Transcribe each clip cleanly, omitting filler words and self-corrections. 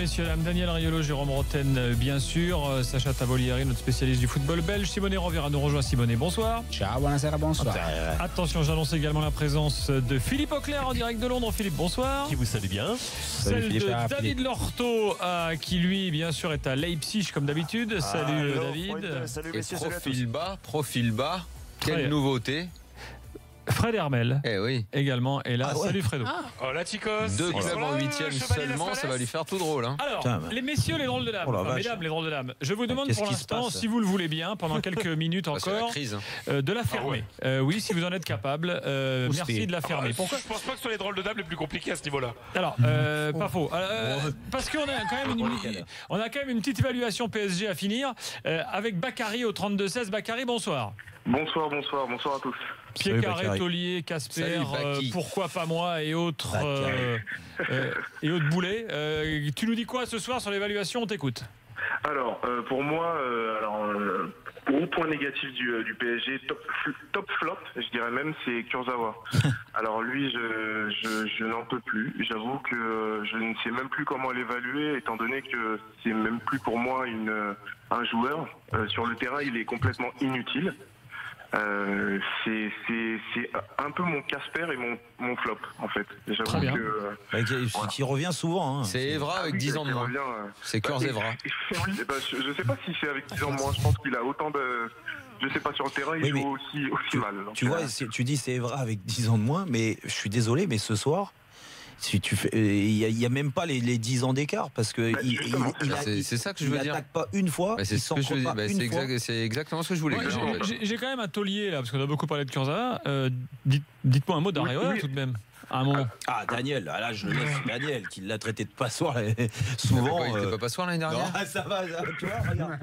messieurs, dames, Daniel Riolo, Jérôme Roten, bien sûr, Sacha Tavolieri, notre spécialiste du football belge, Simone Rovera nous rejoint. Simone, bonsoir. Ciao, buonasera, bonsoir. Attention, j'annonce également la présence de Philippe Auclair en direct de Londres. Philippe, bonsoir. Qui vous salue bien. Celle Philippe. de David Lorto, qui lui, bien sûr, est à Leipzig comme d'habitude. Salut David. Salut Et messieurs, salut à tous. profil bas. Quelle Très- nouveauté. Fred Hermel Eh oui. également est là. Salut Fredo. Oh la Ticos. 2 clubs en 8e seulement, ça va lui faire tout drôle. Hein. Alors, Putain, les messieurs, les drôles de dames, Oh la enfin, vache. mesdames, les drôles de dames, je vous demande qu'est-ce pour qui se l'instant, passe si vous le voulez bien, pendant quelques minutes C'est la encore, crise. de la fermer. Oui, si vous en êtes capable, merci de la fermer. Pourquoi je pense pas que ce soit les drôles de dames les plus compliqués à ce niveau-là. Alors, pas faux. Parce qu'on a quand même une petite évaluation PSG à finir avec Bakary au 32-16. Bakary, bonsoir. Bonsoir à tous. Pierre Salut, Carré, Bakary. Taulier, Casper, Salut, Baki. pourquoi pas moi et autres boulets. Tu nous dis quoi ce soir sur l'évaluation? On t'écoute. Alors, pour moi, gros point négatif du PSG, top flop, je dirais même, c'est Kurzawa. Alors lui, je n'en peux plus. J'avoue que je ne sais même plus comment l'évaluer, étant donné que c'est même plus pour moi un joueur. Sur le terrain, il est complètement inutile. C'est un peu mon Casper et mon flop, en fait. J'avoue Très bien. que... Qui revient souvent. Hein. C'est Evra avec 10 ans de moins. C'est Kurzawa. Oui, je ne sais pas si c'est avec 10 ans de moins. Je pense qu'il a autant de... Je sais pas, sur le terrain, il Oui, joue aussi mal. Donc, Tu vois, tu dis c'est Evra avec 10 ans de moins, mais je suis désolé, mais ce soir, si tu fais, il n'y a même pas les 10 ans d'écart, parce que justement, c'est ça que je veux dire. Il n'attaque pas une fois, Bah, c'est il ce que je veux dire. s'en Bah, c'est exactement ce que je voulais Ouais, dire. En fait. j'ai quand même un taulier là, parce qu'on a beaucoup parlé de Kurzawa. Dites-moi un mot d'Areola Oui. tout de même. À un moment. Ah, Daniel, là je le laisse, Daniel, qui l'a traité de passoire Mais souvent. quoi, il était pas passoire l'année dernière. Non, ça va, tu vois, regarde.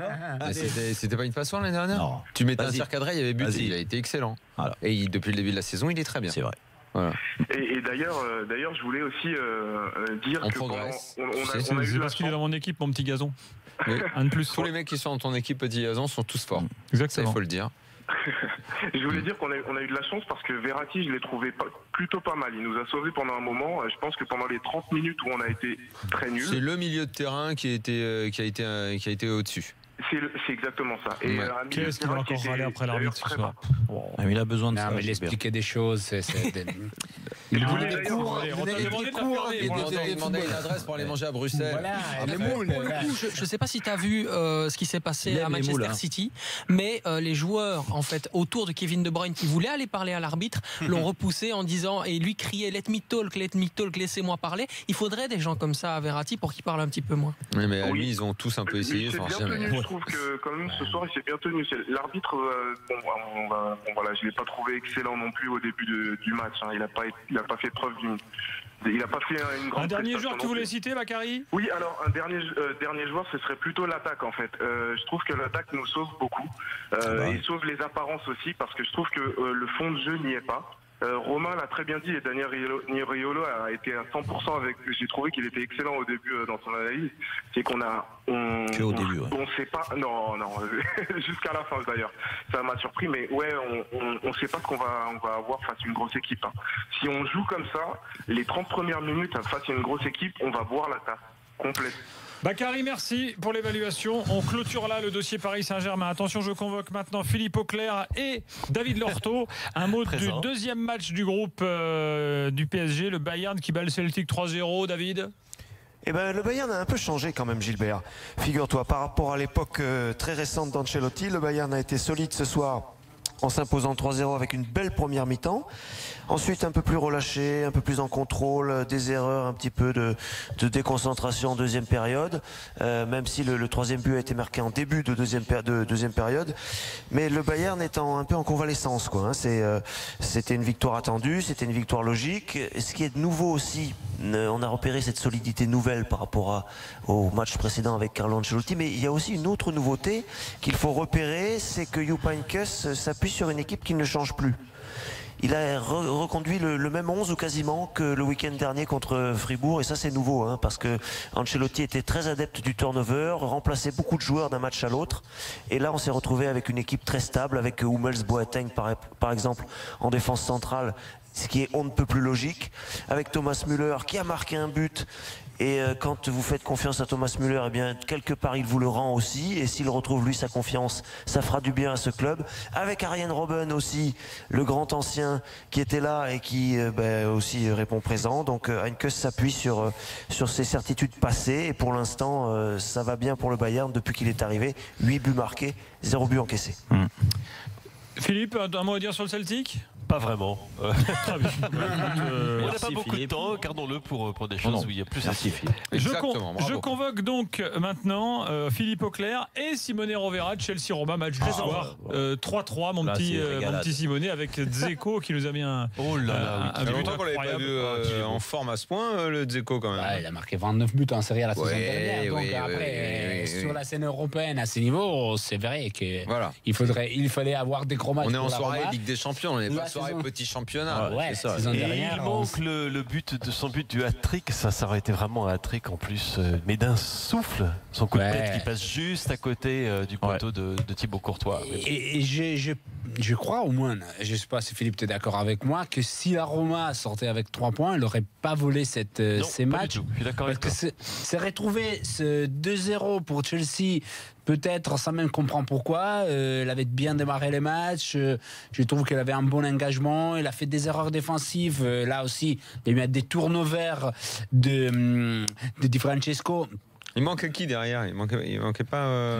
Mais c'était pas une passoire l'année dernière. Non. Tu mettais un Vas-y. tir cadré, il y avait but, Vas-y. il a été excellent. Voilà. Et depuis le début de la saison, il est très bien. C'est vrai. Voilà. Et d'ailleurs, je voulais aussi dire On que progresse. on Tu sais, a eu C'est la parce qu'il est chance. dans mon équipe, mon petit gazon. Oui. Un de plus. Tous les mecs qui sont dans ton équipe Petit Gazon sont tous forts. Ça, Exactement. il faut le dire. Je voulais dire qu'on a eu de la chance parce que Verratti, je l'ai trouvé plutôt pas mal. Il nous a sauvés pendant un moment. Je pense que pendant les 30 minutes où on a été très nuls, C'est le milieu de terrain qui a été au-dessus. c'est exactement ça. Et Ouais. un milieu de Qu'est-ce qu'il va terrain qui encore était râler après l'arbitre ce d'ailleurs soir? Ah, mais il a besoin de Non, ça. mais il Gilbert. expliquait des choses. Il voulait des d'ailleurs- cours. On t'a demandé de la fermer pour l'instant. Demandé une adresse pour aller manger à Bruxelles. Voilà, Après, les moules. Pour le coup, je ne sais pas si tu as vu ce qui s'est passé Il aime à les Manchester moules, hein. City, mais les joueurs en fait autour de Kevin De Bruyne qui voulaient aller parler à l'arbitre l'ont repoussé en disant, et lui criait let me talk, laissez-moi parler. Il faudrait des gens comme ça à Verratti pour qu'il parle un petit peu moins. Oui, mais à Oui. lui, ils ont tous un peu essayé. Il s'est ça marche bien jamais. tenu, je trouve que quand même ce soir il s'est bien tenu. L'arbitre, voilà, je l'ai pas trouvé excellent non plus au début du match. Hein. Il a pas fait preuve il a pas fait une grande Un dernier prestation joueur que tu non voulais plus. citer, Bakary? Oui, alors un dernier joueur, ce serait plutôt l'attaque en fait. Je trouve que l'attaque nous sauve beaucoup. Et sauve les apparences aussi parce que je trouve que le fond de jeu n'y est pas. Romain l'a très bien dit et Daniel Riolo a été à 100% avec. J'ai trouvé qu'il était excellent au début dans son analyse. C'est qu'on Que au début, ouais. on sait pas. Non, jusqu'à la fin d'ailleurs. Ça m'a surpris, mais ouais, on sait pas ce qu'on va avoir face à une grosse équipe. Hein. Si on joue comme ça, les 30 premières minutes face à une grosse équipe, on va boire la tasse complète. Bakary, merci pour l'évaluation. On clôture là le dossier Paris Saint-Germain. Attention, je convoque maintenant Philippe Auclair et David Lorto. Un mot du deuxième match du groupe du PSG, le Bayern qui bat le Celtic 3-0. David? Eh ben, le Bayern a un peu changé quand même, Gilbert. Figure-toi, par rapport à l'époque très récente d'Ancelotti, le Bayern a été solide ce soir en s'imposant 3-0 avec une belle première mi-temps. Ensuite, un peu plus relâché, un peu plus en contrôle, des erreurs, un petit peu de déconcentration en deuxième période, même si le troisième but a été marqué en début de deuxième période. Mais le Bayern est un peu en convalescence, quoi. Hein. C'était une victoire attendue, c'était une victoire logique. Et ce qui est de nouveau aussi, on a repéré cette solidité nouvelle par rapport au match précédent avec Carlo Ancelotti, mais il y a aussi une autre nouveauté qu'il faut repérer, c'est que Jupp Heynckes s'appuie sur une équipe qui ne change plus. Il a reconduit le même 11 ou quasiment que le week-end dernier contre Fribourg, et ça c'est nouveau, hein, parce que Ancelotti était très adepte du turnover, remplaçait beaucoup de joueurs d'un match à l'autre, et là on s'est retrouvé avec une équipe très stable, avec Hummels, Boateng par exemple en défense centrale, ce qui est on ne peut plus logique, avec Thomas Müller qui a marqué un but Et quand vous faites confiance à Thomas Müller, eh bien, quelque part, il vous le rend aussi. Et s'il retrouve, lui, sa confiance, ça fera du bien à ce club. Avec Arjen Robben aussi, le grand ancien qui était là et qui aussi répond présent. Donc, Heynckes s'appuie sur ses certitudes passées. Et pour l'instant, ça va bien pour le Bayern depuis qu'il est arrivé. 8 buts marqués, 0 but encaissé. Philippe, un mot à dire sur le Celtic ? Pas vraiment. Très bien. On n'a pas beaucoup de temps, gardons-le pour des choses où il y a plus à dire. Je convoque donc maintenant Philippe Auclair et Simone Rovera de Chelsea-Roma, match du soir. 3-3, mon petit Simone, avec Dzeko qui nous a mis un. Oh là là, un but but longtemps qu'on l'avait pas vu en forme à ce point, le Dzeko quand même. Il a marqué 29 buts en Serie A la saison dernière. Donc après, sur la scène européenne à ce niveau, c'est vrai qu'il fallait avoir des gros matchs. On est en soirée Ligue des Champions, on n'est pas soirée petit championnat. Ouais, c'est ça. Et il manque le but de son but du hat-trick. Ça aurait été vraiment un hat-trick en plus, mais d'un souffle. Son coup de tête qui passe juste à côté du poteau de Thibaut Courtois. Et je crois au moins, je ne sais pas si Philippe tu es d'accord avec moi, que si la Roma sortait avec 3 points, elle n'aurait pas volé ces matchs. Je suis d'accord avec toi. C'est retrouvé ce 2-0 pour Chelsea. Peut-être, sans même comprendre pourquoi, elle avait bien démarré les matchs. Je trouve qu'elle avait un bon engagement. Elle a fait des erreurs défensives. Là aussi, il y a eu des turnovers de Di Francesco. Il manque qui derrière? Il manquait pas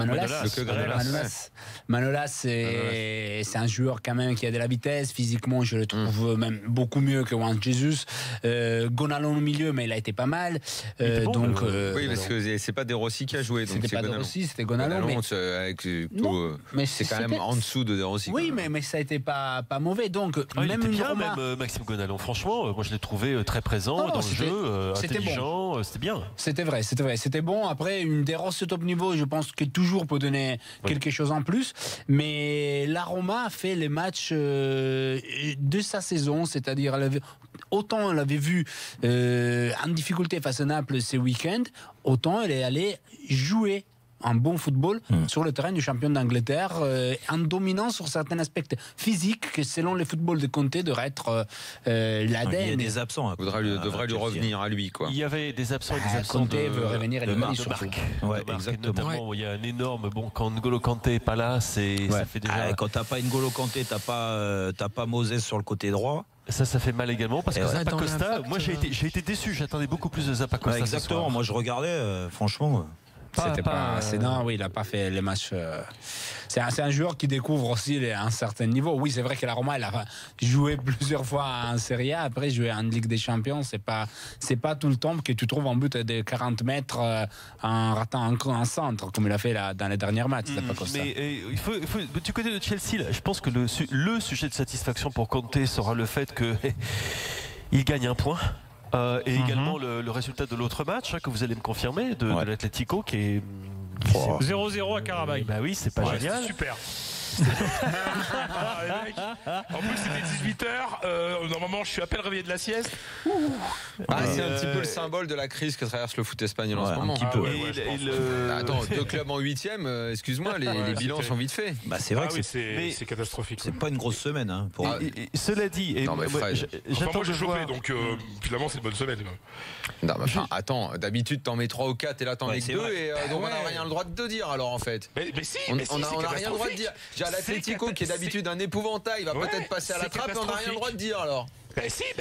Manolas, c'est un joueur quand même qui a de la vitesse. Physiquement, je le trouve même beaucoup mieux que Juan Jesus. Gonalon au milieu, mais il a été pas mal. Oui, parce que c'est pas De Rossi qui a joué. C'était pas De Rossi, c'était Gonalon. Mais c'est quand même en dessous de De Rossi. Oui, mais ça a été pas mauvais. Donc même Maxime Gonalon. Franchement, moi je l'ai trouvé très présent dans le jeu, intelligent. C'était bien. C'était vrai. C'était bon. Après, une des Rossi top niveau, je pense que toujours peut donner quelque chose en plus. Mais la Roma a fait les matchs de sa saison, c'est-à-dire autant on l'avait vu en difficulté face à Naples ce week-end, autant elle est allée jouer un bon football sur le terrain du champion d'Angleterre, en dominant sur certains aspects physiques que selon le football de Conte devrait être l'ADN. Il y a des absents. Devrait lui revenir à lui, quoi. Il y avait des absents et des absents Conte veut revenir de marque. Notamment, il y a un énorme quand N'Golo Kanté n'est pas là, ça fait déjà. Quand t'as pas N'Golo Kanté, t'as pas Moses sur le côté droit. Ça fait mal également parce que Zappa Costa, moi j'ai été déçu. J'attendais beaucoup plus de Zappa Costa. Exactement. Moi je regardais, franchement. Non, il n'a pas fait les matchs. C'est un joueur qui découvre aussi un certain niveau. Oui, c'est vrai que la Roma, elle a joué plusieurs fois en Serie A, après jouer en Ligue des Champions. C'est pas tout le temps que tu trouves un but de 40 mètres en ratant un centre, comme il a fait dans les derniers matchs. Mais il faut, du côté de Chelsea, là, je pense que le sujet de satisfaction pour Conte sera le fait qu'il gagne un point. Et également le résultat de l'autre match que vous allez me confirmer de l'Atlético qui est 0-0 à Karabakh. Bah oui, c'est pas génial. Super. En plus c'était 18h, normalement je suis à peine réveillé de la sieste. C'est un petit peu le symbole de la crise que traverse le foot espagnol en ce moment. Attends, 2 clubs en 8e, excuse-moi, les bilans sont vite faits. C'est vrai que c'est catastrophique. C'est pas une grosse semaine. Cela dit, j'attends de choper, donc finalement c'est une bonne semaine. Non, attends, d'habitude t'en mets 3 ou 4 et là t'en mets que 2 et donc on n'a rien le droit de dire alors en fait. Mais si, on n'a rien le droit de dire. L'Atlético qui est d'habitude un épouvantail, il va peut-être passer à la trappe, mais on n'a rien le droit de dire alors.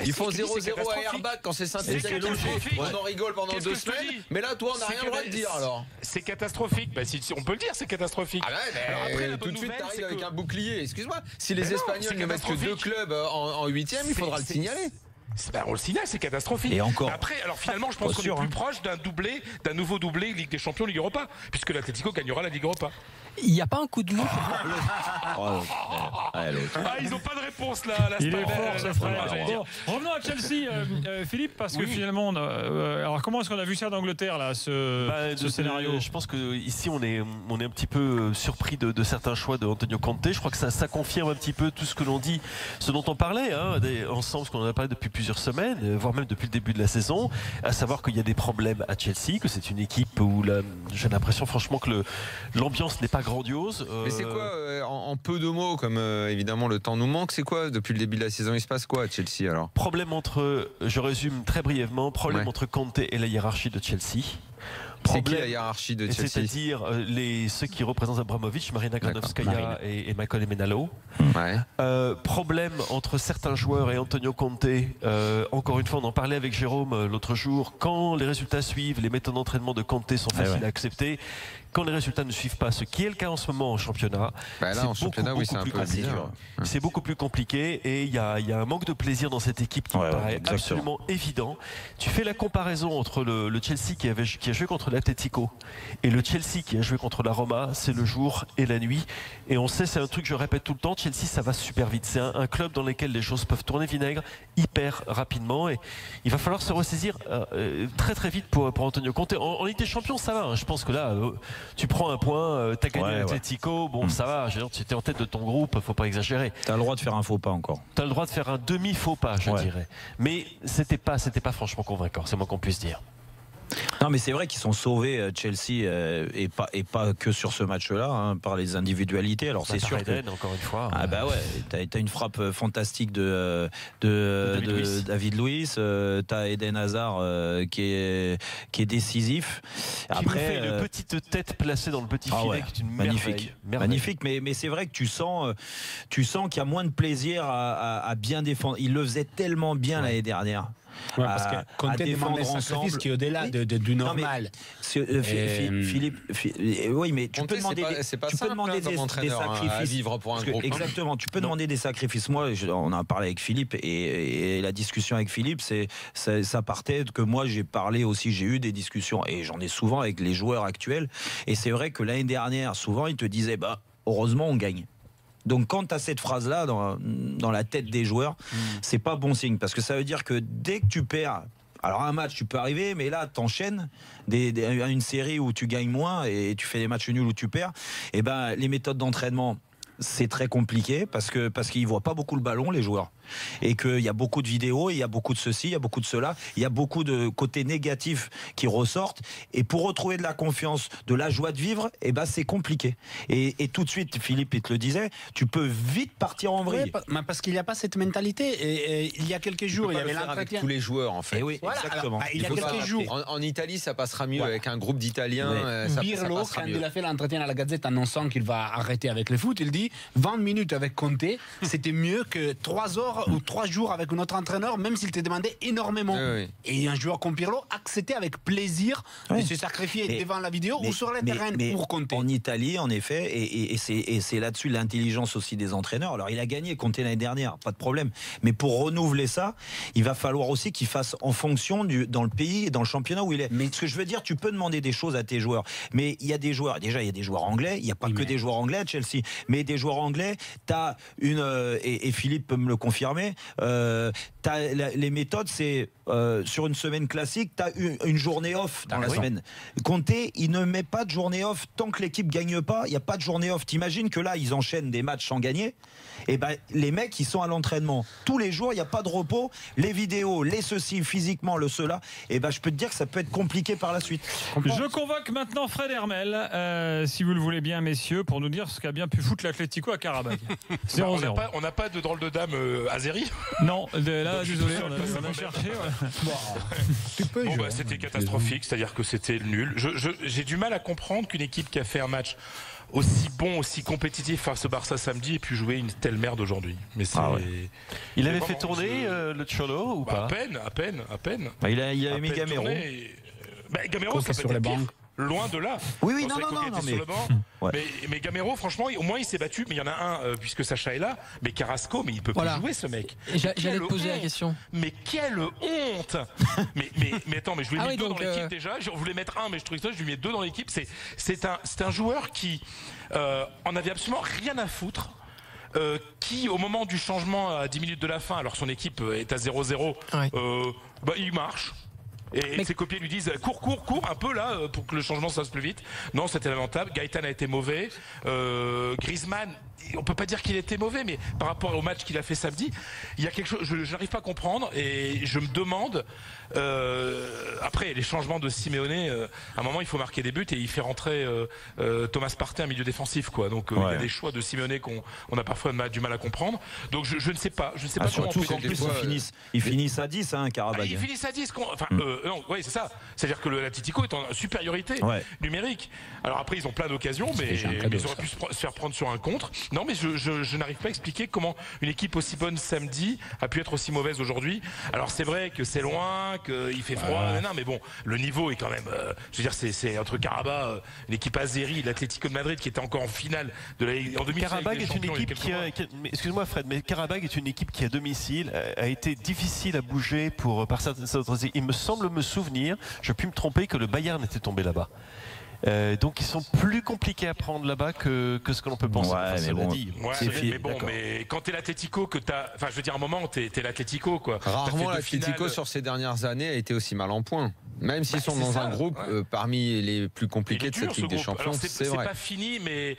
Ils font 0-0 à Airbag quand c'est Saint-Etienne. On en rigole pendant 2 semaines, mais là toi on n'a rien le droit de dire alors. C'est catastrophique, on peut le dire, c'est catastrophique. Alors après, tout de suite t'arrives avec un bouclier, excuse-moi, si les Espagnols ne mettent que 2 clubs en 8e, il faudra le signaler. On le signale, c'est catastrophique. Et encore. Après, alors finalement, je pense qu'on est plus proche d'un nouveau doublé Ligue des Champions, Ligue Europa, puisque l'Atlético gagnera la Ligue Europa. Il n'y a pas un coup de mou. Ils n'ont pas de réponse là. Il est fort ce frère. Revenons à Chelsea, Philippe, parce que finalement, alors comment est-ce qu'on a vu ça d'Angleterre là, ce scénario? Je pense que ici on est un petit peu surpris de certains choix de Antonio Conte. Je crois que ça confirme un petit peu tout ce que l'on dit, ce dont on parlait ensemble, ce qu'on en a parlé depuis plusieurs semaines, voire même depuis le début de la saison, à savoir qu'il y a des problèmes à Chelsea, que c'est une équipe équipe où j'ai l'impression franchement que l'ambiance n'est pas grandiose. Mais c'est quoi, en peu de mots, comme évidemment le temps nous manque, c'est quoi depuis le début de la saison, il se passe quoi à Chelsea alors? Problème je résume très brièvement, entre Conte et la hiérarchie de Chelsea. C'est qui la hiérarchie de Chelsea? C'est-à-dire ceux qui représentent Abramovich, Marina Granovskaya et Michael Emenalo. Ouais. Problème entre certains joueurs et Antonio Conte. Encore une fois, on en parlait avec Jérôme l'autre jour. Quand les résultats suivent, les méthodes d'entraînement de Conte sont faciles à accepter. Quand les résultats ne suivent pas, ce qui est le cas en ce moment en championnat, c'est beaucoup plus compliqué et il y a un manque de plaisir dans cette équipe qui me paraît absolument évident. Tu fais la comparaison entre le Chelsea qui a joué contre l'Atlético et le Chelsea qui a joué contre la Roma, c'est le jour et la nuit. Et on sait, c'est un truc que je répète tout le temps, Chelsea ça va super vite. C'est un club dans lequel les choses peuvent tourner vinaigre hyper rapidement et il va falloir se ressaisir très très vite pour Antonio Conte. En Ligue des Champions ça va, hein. Je pense que là tu prends un point, t'as gagné l'Atlético, bon ça va, tu étais en tête de ton groupe, faut pas exagérer. T'as le droit de faire un faux pas encore. T'as le droit de faire un demi-faux pas, je dirais. Mais c'était pas franchement convaincant, c'est moins qu'on puisse dire. Non mais c'est vrai qu'ils sont sauvés Chelsea et pas que sur ce match-là hein, par les individualités. Alors c'est sûr que encore une fois. Ah bah ouais, t'as une frappe fantastique de David Luiz, t'as Eden Hazard qui est décisif. Après fait une petite tête placée dans le petit filet qui est une magnifique. Magnifique, mais c'est vrai que tu sens qu'il y a moins de plaisir à bien défendre. Il le faisait tellement bien l'année dernière. Parce que Conte demande un sacrifice qui est au-delà du normal. Philippe, oui, mais tu peux demander des sacrifices à vivre pour un groupe. Exactement, tu peux demander des sacrifices. Moi, on a parlé avec Philippe et la discussion avec Philippe, ça partait que moi j'ai parlé aussi, j'ai eu des discussions et j'en ai souvent avec les joueurs actuels. Et c'est vrai que l'année dernière, souvent ils te disaient, heureusement on gagne. Donc quand tu as cette phrase-là dans la tête des joueurs, c'est pas bon signe. Parce que ça veut dire que dès que tu perds, alors un match tu peux arriver, mais là t'enchaînes une série où tu gagnes moins et tu fais des matchs nuls où tu perds, et les méthodes d'entraînement, c'est très compliqué parce qu'ils voient pas beaucoup le ballon, les joueurs. Et qu'il y a beaucoup de vidéos, il y a beaucoup de ceci, il y a beaucoup de cela, il y a beaucoup de côtés négatifs qui ressortent. Et pour retrouver de la confiance, de la joie de vivre, c'est compliqué. Et tout de suite, Philippe, il te le disait, tu peux vite partir en vrille. Parce qu'il n'y a pas cette mentalité. Et il y a quelques jours, il y avait l'entretien avec tous les joueurs, en fait. Et oui, exactement. Alors, il y a quelques jours. En Italie, ça passera mieux avec un groupe d'Italiens. Pirlo, quand il a fait l'entretien à la Gazette annonçant qu'il va arrêter avec le foot, il dit 20 minutes avec Conte, c'était mieux que 3 heures ou 3 jours avec un autre entraîneur, même s'il te demandait énormément. Et un joueur comme Pirlo acceptait avec plaisir de se sacrifier devant la vidéo ou sur le terrain pour Conte. En Italie, en effet, et c'est là-dessus l'intelligence aussi des entraîneurs. Alors il a gagné Conte l'année dernière, pas de problème. Mais pour renouveler ça, il va falloir aussi qu'il fasse en fonction dans le pays et dans le championnat où il est. Mais ce que je veux dire, tu peux demander des choses à tes joueurs. Mais il y a des joueurs, déjà il y a des joueurs anglais, il n'y a pas que des joueurs anglais à Chelsea, mais des joueurs anglais, t'as et Philippe peut me le confirmer, les méthodes, c'est sur une semaine classique, tu as une journée off dans la semaine. Conte, il ne met pas de journée off tant que l'équipe gagne pas, il n'y a pas de journée off. T'imagines que là, ils enchaînent des matchs sans gagner, et les mecs, ils sont à l'entraînement tous les jours, il n'y a pas de repos, les vidéos, les ceci, physiquement, le cela, et je peux te dire que ça peut être compliqué par la suite. Je convoque maintenant Fred Hermel, si vous le voulez bien, messieurs, pour nous dire ce qu'a bien pu foutre l'Atlético à Karabakh. On n'a pas de drôle de dame Azeri. Non, là, désolé, on a cherché. Tu peux jouer. C'était catastrophique, c'est-à-dire que c'était nul. J'ai du mal à comprendre qu'une équipe qui a fait un match aussi bon, aussi compétitif face au Barça samedi et puis jouer une telle merde aujourd'hui. Mais il avait fait tourner le Cholo ou pas? À peine. Il avait mis Gamero. Gamero, ça peut être pire. Loin de là. Oui, non, mais... Sur le banc. Mais Gamero, franchement, au moins il s'est battu. Mais il y en a un, puisque Sacha est là. Mais Carrasco, mais il peut plus jouer, ce mec. J'allais te poser la question. Mais quelle honte. mais attends, mais je lui ai mis 2 dans l'équipe déjà. Je voulais mettre 1, mais je trouvais ça, je lui ai mis 2 dans l'équipe. C'est un joueur qui en avait absolument rien à foutre. Qui, au moment du changement à 10 minutes de la fin, alors son équipe est à 0-0, il marche. Et ses copiers lui disent cours un peu là pour que le changement se fasse plus vite. Non, c'était lamentable. Gaëtan a été mauvais. Griezmann, on peut pas dire qu'il était mauvais, mais par rapport au match qu'il a fait samedi, il y a quelque chose, je n'arrive pas à comprendre et je me demande. Après les changements de Simeone, à un moment il faut marquer des buts et il fait rentrer Thomas Partey, un milieu défensif, quoi. Donc il y a des choix de Simeone qu'on a parfois du mal à comprendre. Donc je ne sais pas, comment surtout qu'en plus ils finissent à 10, Karabakh. Ils finissent à 10. Non, ouais, c'est ça. C'est-à-dire que l'Atlético est en supériorité numérique. Alors après ils ont plein d'occasions, mais ils auraient pu se faire prendre sur un contre. Non, mais je n'arrive pas à expliquer comment une équipe aussi bonne samedi a pu être aussi mauvaise aujourd'hui. Alors c'est vrai que c'est loin, qu'il fait froid, mais bon, le niveau est quand même. Je veux dire, c'est entre Karabakh, l'équipe azérie, l'Atlético de Madrid qui était encore en finale en demi-finale. Karabakh est une équipe excuse-moi Fred, mais Karabakh est une équipe qui à domicile a été difficile à bouger par certaines autres. Il me semble me souvenir, je puis me tromper, que le Bayern était tombé là-bas. Donc ils sont plus compliqués à prendre là-bas que ce que l'on peut penser. Mais quand t'es l'Atlético, je veux dire, à un moment t'es l'Atlético, quoi. Rarement l'Atlético sur ces dernières années a été aussi mal en point. Même s'ils sont dans un groupe parmi les plus compliqués de cette Ligue des Champions, c'est vrai. C'est pas fini, mais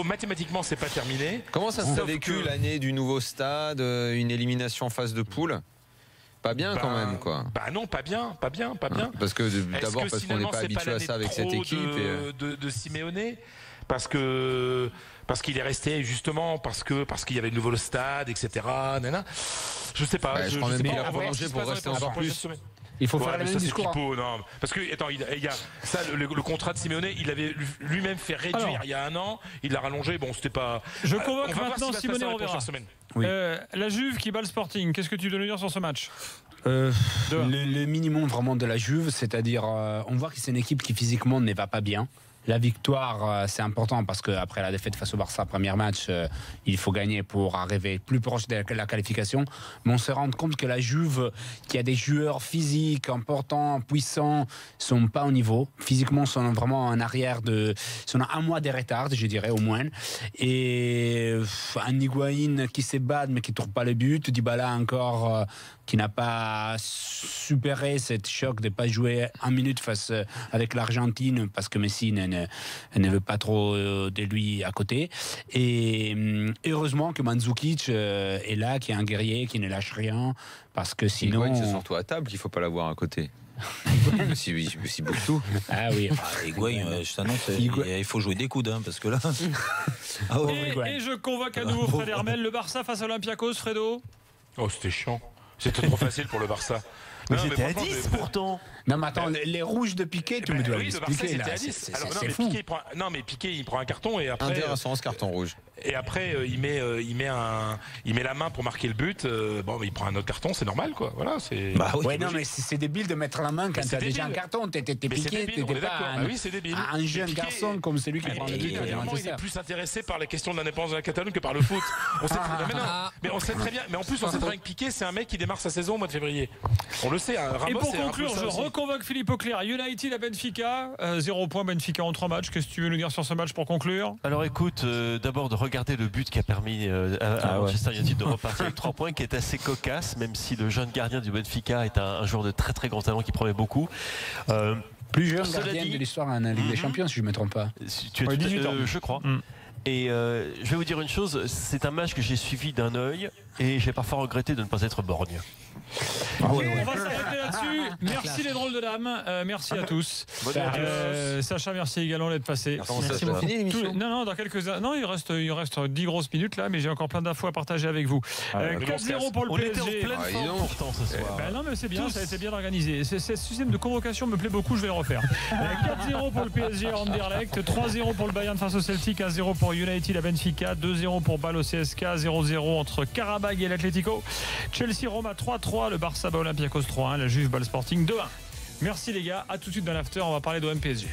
mathématiquement c'est pas terminé. Comment ça s'est vécu l'année du nouveau stade, une élimination en phase de poule? Pas bien quand même, quoi. Non, pas bien. Parce que d'abord parce qu'on n'est pas habitué à ça avec cette équipe. De Simeone, parce qu'il est resté justement parce qu'il y avait le nouveau stade, etc. Je sais pas. Je crois même qu'il a prolongé pour rester encore plus. Il faut faire le même discours. Non, parce que attends, il y a ça, le contrat de Simeone, il avait lui-même fait réduire il y a un an. Il l'a rallongé. Bon, c'était pas. Je convoque maintenant Simeone, on verra. La Juve qui bat le Sporting. Qu'est-ce que tu dois nous dire sur ce match? Le minimum vraiment de la Juve, c'est-à-dire on voit que c'est une équipe qui physiquement ne va pas bien. La victoire, c'est important parce qu'après la défaite face au Barça, premier match, il faut gagner pour arriver plus proche de la qualification. Mais on se rend compte que la Juve, qui a des joueurs physiques importants, puissants, sont pas au niveau. Physiquement, sont vraiment en arrière sont à un mois de retard, je dirais au moins. Et un Higuaín qui se bat mais qui ne trouve pas le but. Dybala encore qui n'a pas supéré cette choc de ne pas jouer 1 minute face avec l'Argentine parce que Messi ne veut pas trop de lui à côté. Et heureusement que Mandzukic est là, qui est un guerrier, qui ne lâche rien, parce que sinon... C'est surtout à table qu'il ne faut pas l'avoir à côté. Si beaucoup. Ah oui. Higuaín, je t'annonce, il faut jouer des coudes, parce que là. Et je convoque à nouveau Fred Hermel, le Barça face à Olympiakos, Fredo. Oh, c'était chiant. C'était trop facile pour le Barça. Mais c'était à 10 pourtant. Non mais attends, les rouges de Piqué, tu me dois l'expliquer là. C'est fou. Mais Piqué il prend un carton et après. Intéressant ce carton rouge. Et après il met la main pour marquer le but. Il prend un autre carton, c'est normal, quoi. Voilà, c'est. Non mais c'est débile de mettre la main quand tu as déjà un carton. T'étais Piqué, t'étais pas un jeune garçon comme celui qui prend le but. Il est plus intéressé par la question de l'indépendance de la Catalogne que par le foot. On sait très bien. Mais en plus on sait très bien que Piqué, c'est un mec qui démarre sa saison au mois de février. On le sait. Et pour conclure, je reconvoque Philippe Auclair. United à Benfica, 0 points Benfica en 3 matchs. Qu'est-ce que tu veux nous dire sur ce match pour conclure? Alors écoute, d'abord de regarder le but qui a permis à Manchester United de repartir avec 3 points, qui est assez cocasse, même si le jeune gardien du Benfica est un joueur de très très grand talent qui promet beaucoup. Plus jeune gardien de l'histoire en Ligue des Champions, si je ne me trompe pas. Tu as 18 ans, je crois. Et je vais vous dire une chose, c'est un match que j'ai suivi d'un œil et j'ai parfois regretté de ne pas être borgne. On va s'arrêter là-dessus. Merci les drôles de dames. Merci à tous. Sacha, merci également d'être passé. Merci beaucoup. Fini l'émission. Non, dans quelques non, il reste 10 grosses minutes là, mais j'ai encore plein d'infos à partager avec vous. 4-0 pour le PSG. On était en pleine forme pourtant ce soir. Non, mais c'est bien, ça a été bien organisé. Ce système de convocation me plaît beaucoup, je vais le refaire. 4-0 pour le PSG à Anderlecht, 3-0 pour le Bayern face au Celtic, 1-0 pour United à Benfica, 2-0 pour Bâle au CSK, 0-0 entre Karabakh et l'Atlético. Chelsea-Roma 3-3, le Barça bat Olympiakos 3-1, la Juve bat le Sporting 2-1. Merci les gars, à tout de suite dans l'after, on va parler de PSG.